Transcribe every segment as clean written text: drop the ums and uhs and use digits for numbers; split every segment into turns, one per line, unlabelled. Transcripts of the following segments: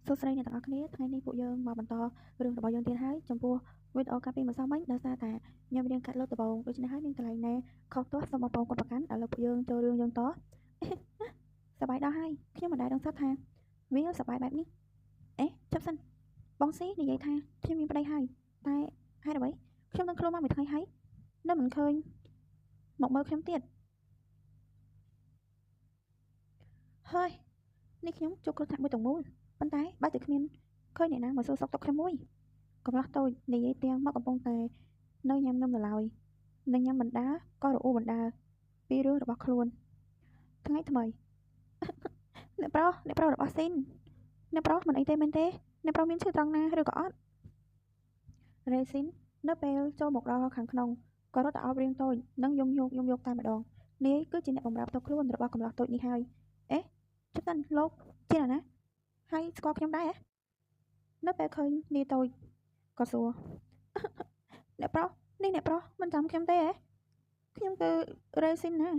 សួស្តីអ្នកទាំងអស់គ្នាថ្ងៃនេះពួកយើងមកបន្តរឿងរបស់យើងទៀតហើយចំពោះវីដេអូកាលពីម្សិលមិញដោយសារតែខ្ញុំរៀនកាត់លើកដំបូងដូច្នេះហើយមានកន្លែងណាខុសទាស់សូមបងប្អូនកុំប្រកាន់ឥឡូវពួកយើងចូលរឿងយើងតសប្បាយដល់ហើយខ្ញុំមិនដែលដឹងសោះថាវាសប្បាយបែបនេះចាប់សិនបងស៊ីនិយាយថាខ្ញុំមានប្តីហើយតែហេតុអ្វីខ្ញុំនឹងខ្លួនមកមួយថ្ងៃហើយនៅមិនឃើញមកមើលខ្ញុំទៀតហើយនេះខ្ញុំជួបគ្រោះថ្នាក់មួយទាំងមូលប៉ុន្តែបែរជាគ្មានឃើញអ្នកណាមកសួរសុខទុក្ខខ្ញុំមួយកំឡោះតូចនិយាយទាំងមកកំពុងតែនៅញ៉ាំនំនៅឡើយនិងញ៉ាំបណ្ដាក៏រអ៊ូបណ្ដាពីរឿងរបស់ខ្លួនថ្ងៃថ្មីអ្នកប្រុសរបស់ស៊ីនអ្នកប្រុសមិនអីទេមែនទេអ្នកប្រុសមានឈឺត្រង់ណាឬក៏អត់រេស៊ីននៅពេលចូលមកដល់ខាងក្នុងក៏រត់ទៅអោបរៀងតូចនិងយំយកតែម្ដងនាយគឺជាអ្នកបម្រើផ្ទាល់ខ្លួនរបស់កំឡោះតូចនេះហើយជិតសិនលោកជាអ្នកណាហើយស្គាល់ខ្ញុំដែរនៅពេលឃើញនាយតូចក៏សួរអ្នកប្រុសមិនចាំខ្ញុំទេខ្ញុំគឺរេស៊ីនណា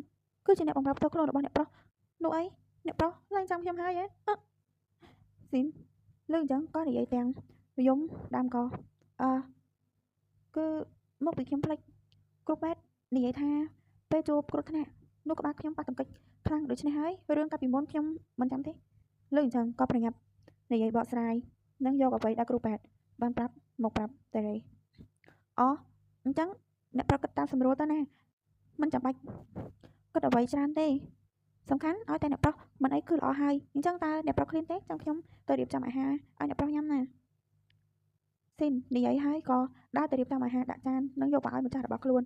គឺជាអ្នកបម្រើផ្ទាល់ខ្លួនរបស់អ្នកប្រុសនោះអីអ្នកប្រុសឡើងចាំខ្ញុំហើយស៊ីនលើអញ្ចឹងក៏និយាយទាំងយំដើមកគឺមកពីខ្ញុំភ្លេចគ្រូពេទ្យនិយាយថាពេលជួបគ្រោះថ្នាក់នោះក្បាលខ្ញុំប៉ះទង្គិចខ្លាំងដូច្នេះហើយរឿងកាលពីមុនខ្ញុំមិនចាំទេលើអញ្ចឹងក៏ប្រញាប់និយាយបកស្រាយនិងយកអ្វីដែលគ្រូពេទ្យបានប្រាប់មកប្រាប់តារ៉េអញ្ចឹងអ្នកប្រុសគិតតាមស្រួលទៅណាមិនចាំបាច់គិតអ្វីច្រើនទេសំខាន់ឲ្យតែអ្នកប្រុសមិនអីគឺល្អហើយអញ្ចឹងតើអ្នកប្រុសឃ្លានទេចាំខ្ញុំទៅរៀបចំអាហារឲ្យអ្នកប្រុសញ៉ាំណាស៊ីននិយាយហើយក៏ដើរទៅរៀបចំអាហារដាក់ចាននិងយកមកឲ្យម្ចាស់របស់ខ្លួន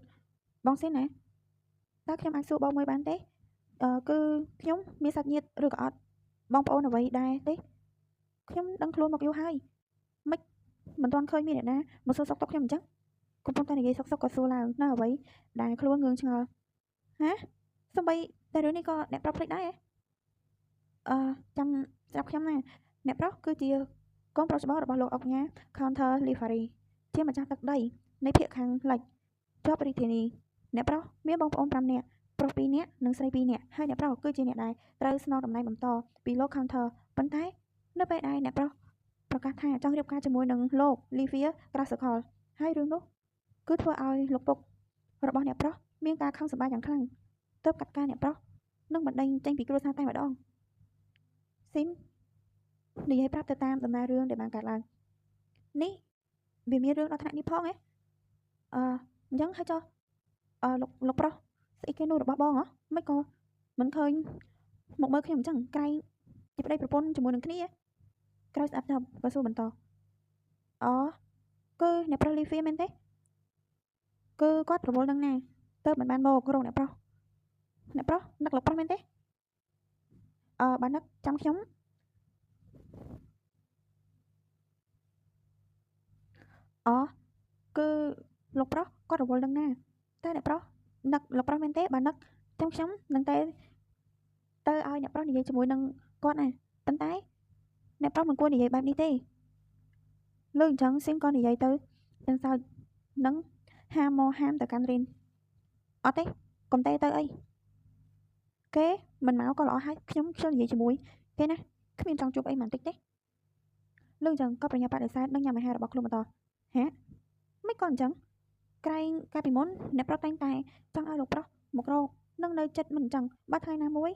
បងស៊ីនណាតើខ្ញុំអាចសួរបងមួយបានទេគឺខ្ញុំមានសាច់ញាតិឬក៏អត់បងប្អូនអ្វីដែរទេខ្ញុំដឹងខ្លួនមកយូរហើយមិនទាន់ឃើញមានអ្នកណាមកសួរសុខទុក្ខខ្ញុំអញ្ចឹងកំពុងតែនិយាយសុខក៏សួរឡើងនៅអ្វីដែលខ្លួនងឿងឆ្ងល់សូម្បីតែរឿងនេះក៏អ្នកប្រុសភ្លេចដែរចាំស្រាប់ខ្ញុំណាអ្នកប្រុសគឺជាកូនប្រុសច្បងរបស់លោកអុកញ៉ា Counter Livery ជាម្ចាស់ទឹកដីនៃភូមិខាងលិចជាប់រាជធានីអ្នកប្រុសមានបងប្អូន5នាក់ប្រុស2នាក់និងស្រី2នាក់ហើយអ្នកប្រុសគឺជាអ្នកដែលត្រូវស្នងតំណែងបន្តពីលោក Counter ប៉ុន្តែនៅពេលដែលអ្នកប្រុសប្រកាសថាចង់រៀបការជាមួយនឹងលោក Livia Grassel ហើយរឿងនោះគឺធ្វើឲ្យលោកពុករបស់អ្នកប្រុសមានការខឹងសម្បាយ៉ាងខ្លាំងទើបកាត់ការអ្នកប្រុសនិងបណ្ដេញចេញពីគ្រួសារតែម្ដងស៊ីននិយាយប្រាប់ទៅតាមដំណើររឿងដែលបានកើតឡើងនេះវាមានរឿងដល់ថ្នាក់នេះផងអញ្ចឹងហើយចុះលោកប្រុសស្អីគេនោះរបស់បងមិនក៏មិនឃើញមកមើលខ្ញុំអញ្ចឹងក្រែងជាប្តីប្រពន្ធជាមួយនឹងគ្នាក្រោយស្ដាប់ទៅក៏សួរបន្តគឺអ្នកប្រុសលីហ្វីមែនទេគឺគាត់ប្រមូលនឹងណាទៅមិនបានមករកអ្នកប្រុសនឹកលោកប្រុសមែនទេបើនឹកចាំខ្ញុំគឺលោកប្រុសគាត់រវល់នឹងណាតែអ្នកប្រុសនឹកលោកប្រុសមែនទេបើនឹកចាំខ្ញុំនឹងតែទៅឲ្យអ្នកប្រុសនិយាយជាមួយនឹងគាត់ណាប៉ុន្តែអ្នកប្រុសមិនគួរនិយាយបែបនេះទេលើអញ្ចឹងស៊ីនក៏និយាយទៅទាំងសើចនឹងហាមទៅកាន់រីនអត់ទេកុំទេទៅអីគេមិនមកក៏ល្អហើយខ្ញុំជិះនិយាយជាមួយគេណាគ្មានចង់ជួបអីបន្តិចទេលើអញ្ចឹងក៏ប្រញាប់បដិសេធនឹងញ៉ាំអាហាររបស់ខ្លួនបន្តមិនក៏អញ្ចឹងក្រែងកាលពីមុនអ្នកប្រុសតែងតែចង់ឲ្យលោកប្រុសមករកនឹងនៅចិត្តមិនអញ្ចឹងបើថ្ងៃណាមួយ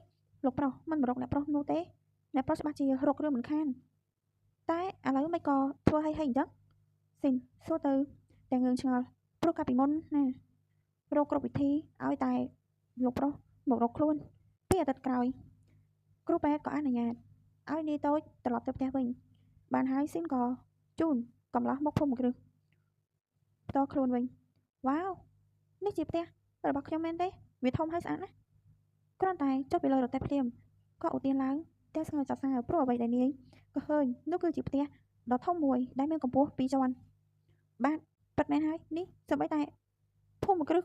លោកប្រុសមិនមករកអ្នកប្រុសនោះទេអ្នកប្រុសច្បាស់ជារករឿងមិនខានតែឥឡូវមិនក៏ធ្វើឲ្យអញ្ចឹងស៊ីនសួរទៅតែងឿងឆ្ងល់ព្រោះកាលពីមុនណារកគ្រប់វិធីឲ្យតែលោកប្រុសមករកខ្លួនពីអាទិត្យក្រោយគ្រូពេទ្យក៏អនុញ្ញាតឲ្យនាយតូចត្រឡប់ទៅផ្ទះវិញបានហើយស៊ីនក៏ជូនកំឡោះមកភូមិគ្រឹះផ្ទាល់ខ្លួនវិញវ៉ាវនេះជាផ្ទះរបស់ខ្ញុំមែនទេវាធំហើយស្អាតណាស់គ្រាន់តែចុះពីលើរទេះភ្លាមក៏ឧទានឡើងតែស្ងើចសរសើរព្រោះអ្វីដែលនាយក៏ឃើញនោះគឺជាផ្ទះដ៏ធំមួយដែលមានកម្ពស់2ជាន់បាទពិតមែនហើយនេះសូម្បីតែភូមិគ្រឹះ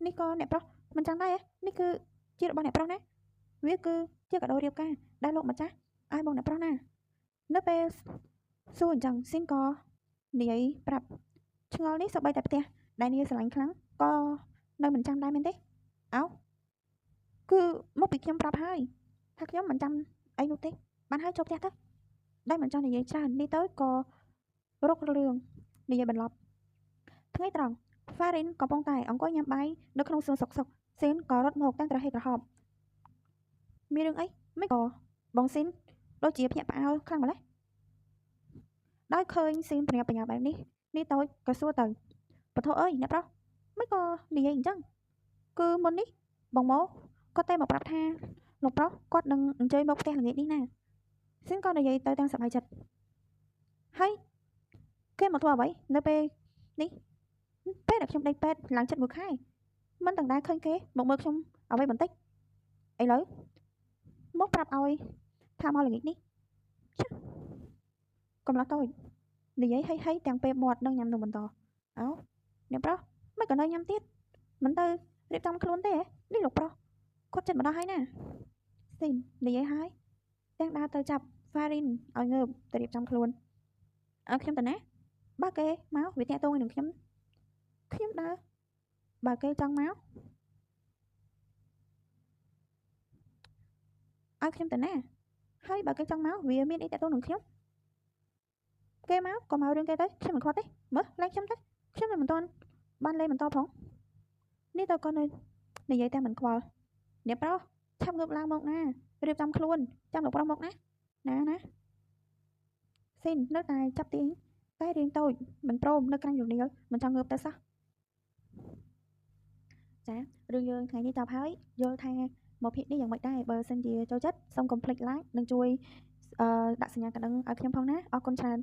នេះក៏អ្នកប្រុសមិនចាំដែរនេះគឺជារបស់អ្នកប្រុសណាវាគឺជាកាដូរៀបការដែលលោកម្ចាស់ឲ្យបងអ្នកប្រុសណានៅពេលសួរអញ្ចឹងស៊ីនក៏និយាយប្រាប់ឆ្ងល់នេះសូម្បីតែផ្ទះដែលនាយស្រឡាញ់ខ្លាំងក៏នៅមិនចាំដែរមែនទេគឺមកពីខ្ញុំប្រាប់ហើយថាខ្ញុំមិនចាំអីនោះទេបានហើយចូលផ្ទះទៅ ដែលមិនចង់និយាយច្រើននេះទៅក៏រករឿងនិយាយបន្លប់ថ្ងៃត្រង់ Farin កំពុងតែអង្គុយញ៉ាំបាយនៅក្នុងសួនសុកស៊ីនក៏រត់មកទាំងត្រហេកត្រហប់មានរឿងអីមិនក៏បងស៊ីនដូចជាភ្ញាក់ផ្អើលខ្លាំងម្ល៉េះដោយឃើញស៊ីនប្រញាប់ប្រញាល់បែបនេះនេះតូចក៏សួរទៅពធអើយអ្នកប្រុសមិនក៏និយាយអញ្ចឹងគឺមុននេះបងម៉ូគាត់តែមកប្រាប់ថាលោកប្រុសគាត់នឹងអញ្ជើញមកផ្ទះល្ងាចនេះណាស៊ីនក៏និយាយទៅទាំងសប្បាយចិត្តហើយគេមកធ្វើអ្វីនៅពេលនេះពេលដែលខ្ញុំដេកពេទ្យឡើងចិត្តមួយខែមិនទាំងដែរឃើញគេមកមើលខ្ញុំអ្វីបន្តិចឥឡូវមកប្រាប់ឲ្យថាមកល្ងាចនេះកំឡោះតូចនិយាយហីទាំងពេលមាត់និងញ៉ាំនំបន្តអោអ្នកប្រុសមិនក៏នៅញ៉ាំទៀតមិនទៅរៀបចំខ្លួនទេនេះលោកប្រុសគាត់ចិត្តមកដល់ហើយណាស៊ីននិយាយហើយទាំងដើរទៅចាប់ Farin ឲ្យងើបទៅរៀបចំខ្លួនឲ្យខ្ញុំទៅណាបើគេមកវាតាក់ទងនឹងខ្ញុំដើរបើគេចង់មកឲ្យខ្ញុំទៅណាហើយបើគេចង់មកវាមានអីតាក់ទងនឹងខ្ញុំគេមកក៏មករឿងគេទៅខ្ញុំមិនខ្វល់ទេមើលឡើងខ្ញុំទៅខ្ញុំមិនទាន់បានលេងបន្តផងនេះទៅក៏និយាយតែមិនខ្វល់អ្នកប្រុសឆាប់ងើបឡើងមកណារៀបចំខ្លួនចាំលោកប្រុសមកណាស៊ីននៅតែចាប់ទាញតែរៀងតូចមិនព្រមនៅក្រាញ់រនាលមិនចង់ងើបទៅសោះចារឿងយើងថ្ងៃនេះចប់ហើយយល់ថាមកភាគនេះយ៉ាងម៉េចដែរបើសិនជាចូលចិត្តសូមកុំភ្លេច like និងជួយដាក់សញ្ញាកណ្ដឹងឲ្យខ្ញុំផងណាអរគុណច្រើន